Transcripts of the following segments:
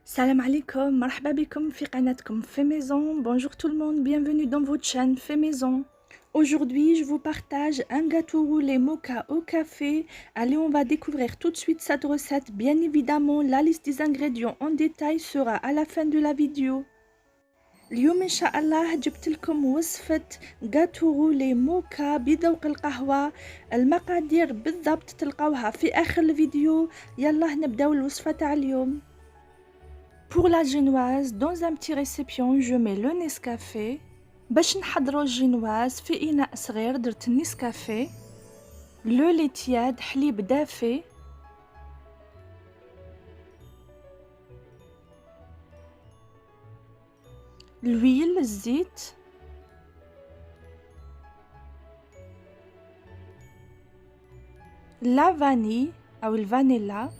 Salam alaikum, marhaba bikum fi qanatkum Fait Maison. Bonjour tout le monde, bienvenue dans votre chaîne Fait Maison. Aujourd'hui, je vous partage un gâteau roulé moka au café. Allez, on va découvrir tout de suite cette recette. Bien évidemment, la liste des ingrédients en détail sera à la fin de la vidéo. اليوم ان شاء الله جبت لكم وصفة جاتو رولي موكا بذوق القهوة. المقادير بالضبط تلقاوها في اخر الفيديو. يلا نبداو الوصفة تاع اليوم. Pour la génoise, dans un petit récipient, je mets le Nescafé. باش نحضروا الجينواز في إناء صغير درت النسكافيه. لو لي تياد حليب دافي. l'huile الزيت. la vanille أو الفانيلا.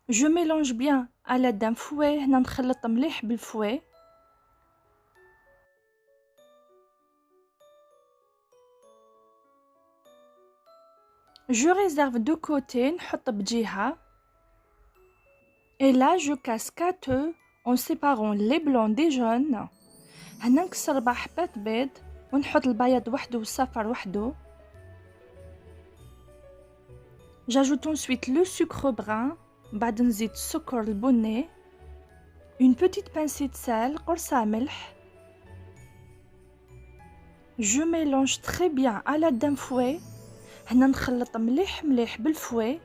Je mélange bien à l'aide d'un fouet. هنا نخلط مليح بالفouet. Je réserve de côté, نحط بجهة. Et là, je casse 4 œufs en séparant les blancs des jaunes. هنا نكسر 4 حبات بيض ونحط البياض وحده والصفر وحده. J'ajoute ensuite le sucre brun. بعد نزيد السكر البني. Une petite pincée de sel, قرصة ملح. Je mélange très bien à l'aide d'un fouet. هنا نخلط مليح مليح بالفouet.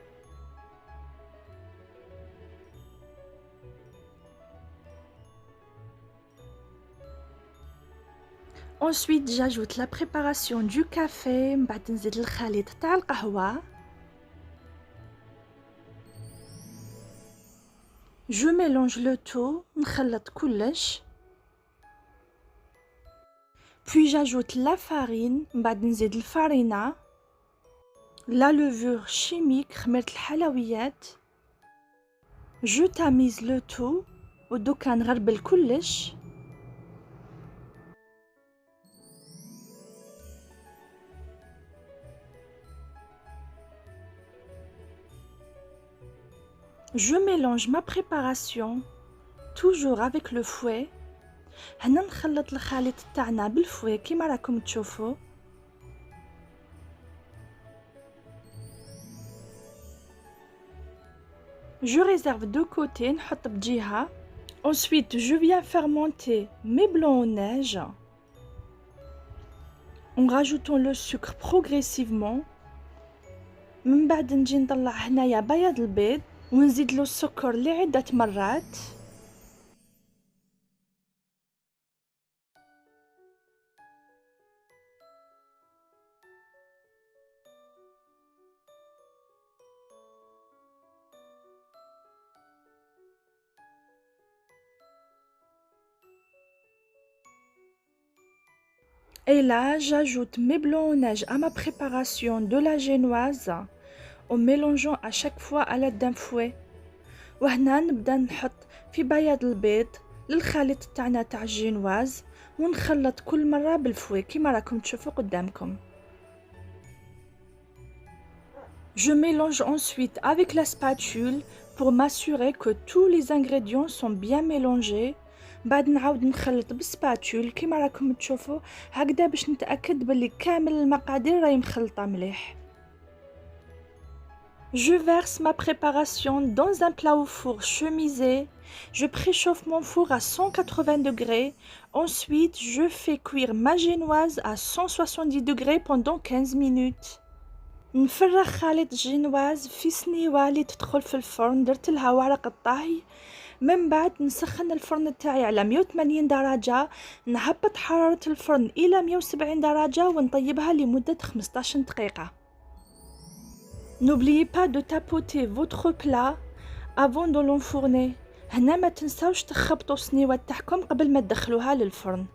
Ensuite, j'ajoute la préparation du café. بعد نزيد الخليط تاع القهوة. Je mélange le tout. نخلط كلش. Puis j'ajoute la farine. بعد نزيد الفارينة. La levure chimique. خميرة الحلويات. Je tamise le tout. ودوكا نغربل كلش. Je mélange ma préparation toujours avec le fouet. هنا نخلط الخليط تاعنا بالفouet كيما راكم تشوفوا. Je réserve de côté, نحط بجهة. Ensuite, je viens fermenter mes blancs en neige en rajoutant le sucre progressivement. من بعد نجي نطلع هنايا بياض البيض ونزيد له السكر لعدة مرات. Et là, j'ajoute mes blancs en neige à ma préparation de la génoise en mélangeant à chaque fois à l'aide d'un fouet. وهنا نبدا نحط في بياض البيض للخليط تاعنا تاع الجينواز ونخلط كل مرة بالفوي كيما راكم تشوفوا قدامكم. Je mélange ensuite avec la spatule pour m'assurer que tous les ingrédients sont bien mélangés. بعد نعاود نخلط بالسباتول كيما راكم تشوفوا هكذا باش نتأكد بلي كامل المقادير راهي مخلطة مليح. Je verse ma préparation dans un plat au four chemisé. Je préchauffe mon four à 180 degrés. Ensuite, je fais cuire ma génoise à 170 degrés pendant 15 minutes. نفرغ خليط الجينواز في صنيوة اللي تدخل في الفرن. درت لها ورق الطهي. من بعد نسخن الفرن تاعي على 180 درجة. نهبط حرارة الفرن إلى 170 درجة ونطيبها لمدة 15 دقيقة. N'oubliez pas de tapoter votre plat avant de l'enfourner. هنا ما تنساوش تخبطوا الصنيوة تاعكم قبل ما تدخلوها للفرن.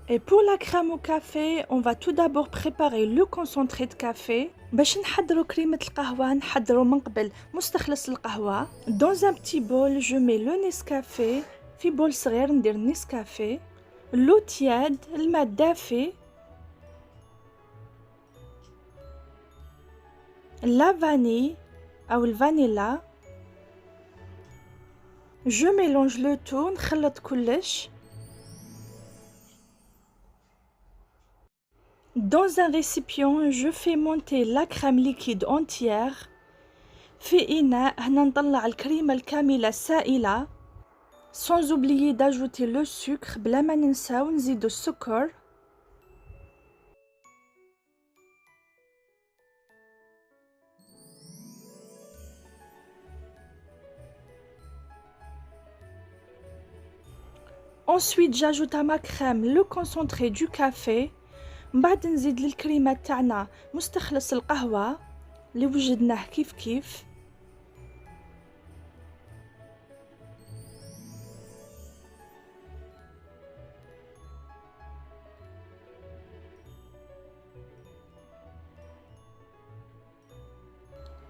Et pour la crème au café, on va tout d'abord préparer le concentré de café. باش نحضروا كريمة القهوة نحضروا من قبل مستخلص القهوة. Dans un petit bol, je mets le Nescafé. في بول صغير ندير النسكافيه. l'eau tiède, الماء الدافي. la vanille أو الفانيلا. Je mélange le tout, نخلط كلش. Dans un récipient, je fais monter la crème liquide entière. في إناء هنا نطلع الكريمة الكاملة السائلة. Sans oublier d'ajouter le sucre. بلا ما ننساو نزيدو السكر. Ensuite, j'ajoute à ma crème le concentré du café. من بعد نزيد للكريمة تاعنا مستخلص القهوة اللي وجدناه كيف.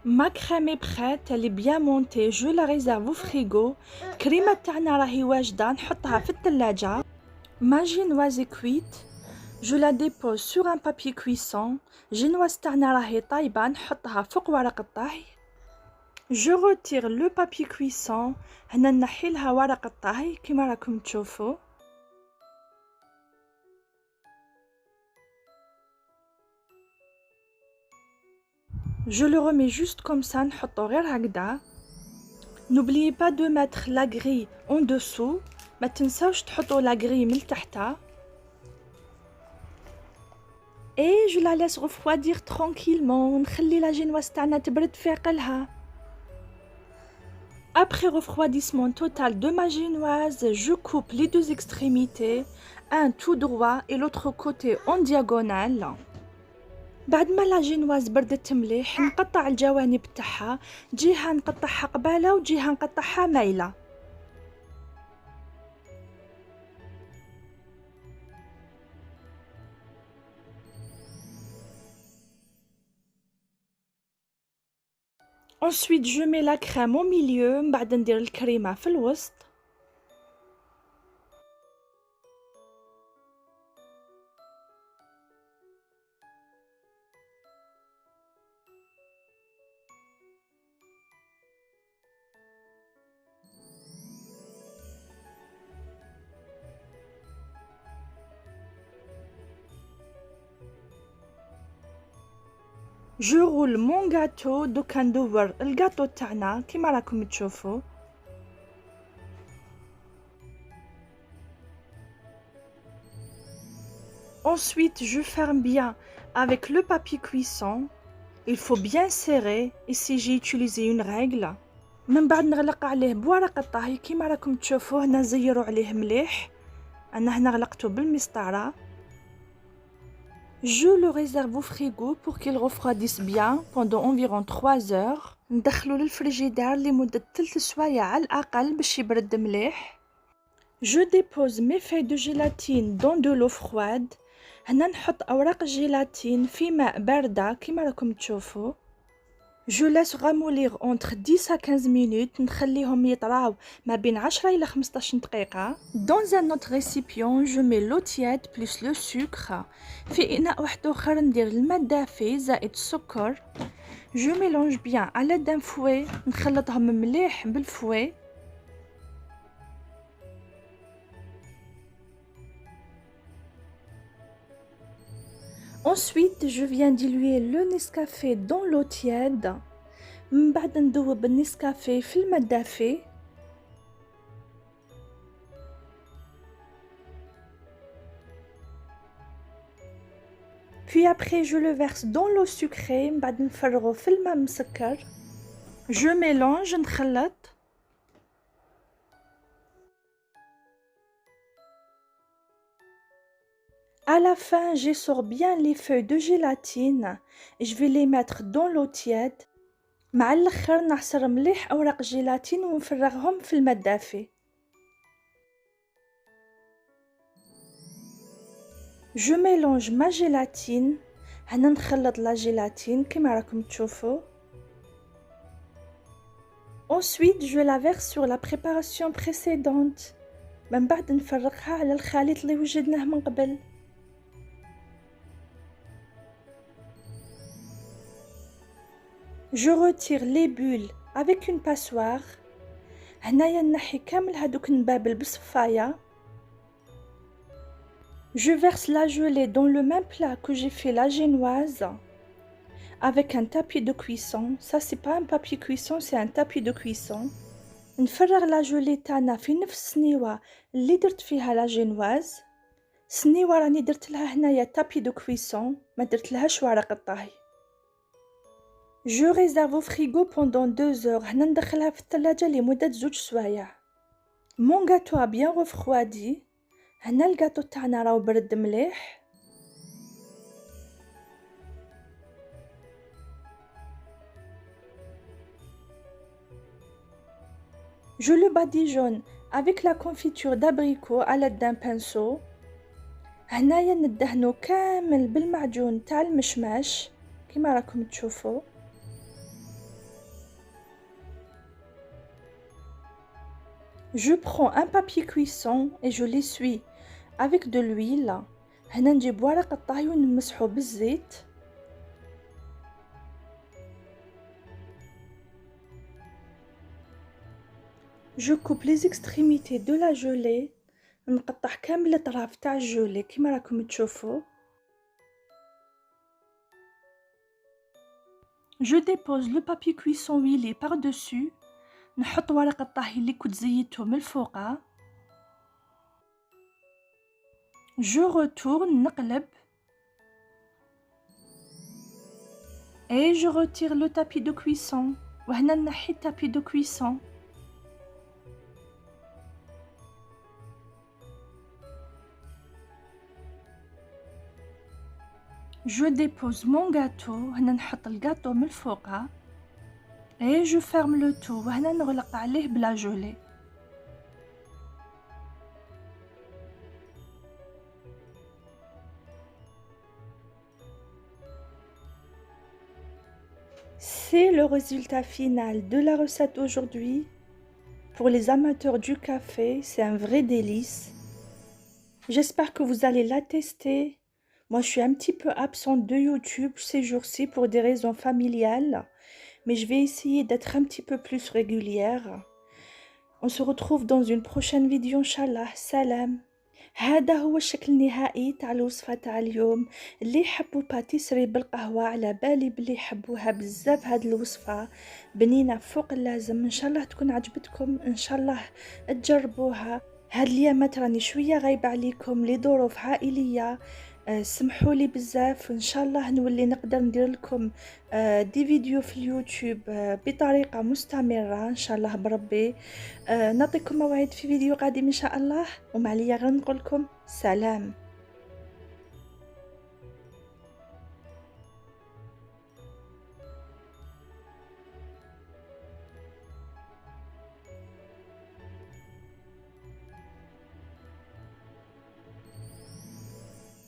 Ma crème est prête, elle est bien montée, je la réserve au frigo. الكريمة تاعنا راهي واجدة، نحطها في الثلاجة. Ma génoise est cuite. Je la dépose sur un papier cuisson. génoise تاعنا راهي طايبة، نحطها فوق ورق الطهي. Je retire le papier cuisson. هنا نحي لها ورق الطهي كما راكم تشوفوا. Je le remets juste comme ça, نحطو غير هكذا. N'oubliez pas de mettre la grille en dessous. ما تنساوش تحطوا la grille من تحتها. Et je la laisse refroidir tranquillement. نخلي la génoise تاعنا تبرد في عقلها. Après refroidissement total de ma génoise, je coupe les deux extrémités, un tout droit et l'autre côté en diagonale. بعد ما لا جينواز بردت مليح نقطع الجوانب تاعها، جهة نقطعها قبالة وجهة نقطعها مايلة. Ensuite je mets la crème au milieu. من بعد ندير الكريمة في الوسط. Je roule mon gâteau. دوكا ندور الجاتو تاعنا كيما راكم تشوفوا. Ensuite je ferme bien avec le papier cuisson. Il faut bien serrer. Ici j'ai utilisé une règle. من بعد نغلق عليه بورق الطهي كيما راكم تشوفوا. هنا زيروا عليه مليح. انا هنا غلقته بالمسطرة. Je le réserve au frigo pour qu'il refroidisse bien pendant environ 3 heures. ندخلو للفريجيدار لمدة 3 سوايع على الأقل باش يبرد مليح. Je dépose mes feuilles de gélatine dans de l'eau froide. هنا نحط أوراق الجيلاتين في ماء باردة كيما راكم تشوفوا. Je laisse ramollir entre 10 à 15 minutes. نخليهم يطراو ما بين 10 إلى 15 دقيقة. Dans un autre récipient, je mets l'eau tiède plus le sucre. في إناء واحد آخر ندير الماء الدافي زائد السكر. Je mélange bien à l'aide d'un fouet. نخلطهم مليح بالفouet. Ensuite, je viens diluer le Nescafé dans l'eau tiède. من بعد نذوب النسكافيه في الماء الدافي. Puis après, je le verse dans l'eau sucrée. من بعد نفرغه في الماء مسكر. Je mélange. نخلط. À la fin, j'essore bien les feuilles de gélatine et je vais les mettre dans l'eau tiède. مع الاخر نعصر مليح اوراق الجيلاتين ونفرغهم في الماء الدافي. Je mélange ma gélatine. هنا نخلط لا جيلاتين كما راكم تشوفوا. Ensuite, je la verse sur la préparation précédente. من بعد نفرغها على الخليط اللي وجدناه من قبل. Je retire les bulles avec une passoire. هنايا نحي كامل هادوك النبابل بصفاية. Je verse la gelée dans le même plat que j'ai fait la génoise avec un tapis de cuisson. Ça c'est pas un papier cuisson, c'est un tapis de cuisson. نفرغ لا جولي تاعنا في نفس السنيوة اللي درت فيها لا جينواز. السنيوة راني درت لها هنايا تابي دو كويسون، ما درت لهاش ورق الطهي. جو ريزيرفو فريغو بوندون 2 heures. هنا ندخلها في الثلاجة لمدة 2 سوايع. مون غاتو بيان غوفخوادي. هنا الغاتو تاعنا راهو برد مليح. Je le badigeonne avec la confiture d'abricot à l'aide d'un pinceau. هنايا ندهنو كامل بالمعجون تاع المشماش كيما راكم تشوفوا. Je prends un papier cuisson et je l'essuie avec de l'huile. هنا نجيب ورق الطهي ونمسحو بالزيت. Je coupe les extrémités de la gelée. نقطع كامل الاطراف تاع الجولي كيما راكم تشوفوا. Je dépose le papier cuisson huilé par-dessus. نحط ورق الطهي اللي كنت زيته من الفوقه. Je retourne نقلب. Et je retire le tapis de cuisson. وهنا نحي التابي دو كويسون. Je dépose mon gâteau. هنا نحط الجاتو من الفوقه. Et je ferme le tout. وهنا نغلق عليه بلا جولي. C'est le résultat final de la recette aujourd'hui. Pour les amateurs du café, c'est un vrai délice. J'espère que vous allez la tester. Moi, je suis un petit peu absente de YouTube ces jours-ci pour des raisons familiales. Mais je vais essayer d'être un petit peu plus régulière. On se retrouve dans une prochaine vidéo, Inch'Allah. Salam. هذا هو الشكل النهائي تاع الوصفة تاع اليوم. اللي يحبوا باتيسري بالقهوة على بالي بلي يحبوها بزاف. هاد الوصفة بنينة فوق اللازم. ان شاء الله تكون عجبتكم، ان شاء الله تجربوها. هاد اليامات راني شوية غايبة عليكم لظروف عائلية. سمحوا لي بزاف، ان شاء الله نولي نقدر ندير لكم دي فيديو في اليوتيوب بطريقه مستمره ان شاء الله بربي. نعطيكم موعد في فيديو قادم ان شاء الله، وما عليا غير نقول لكم سلام.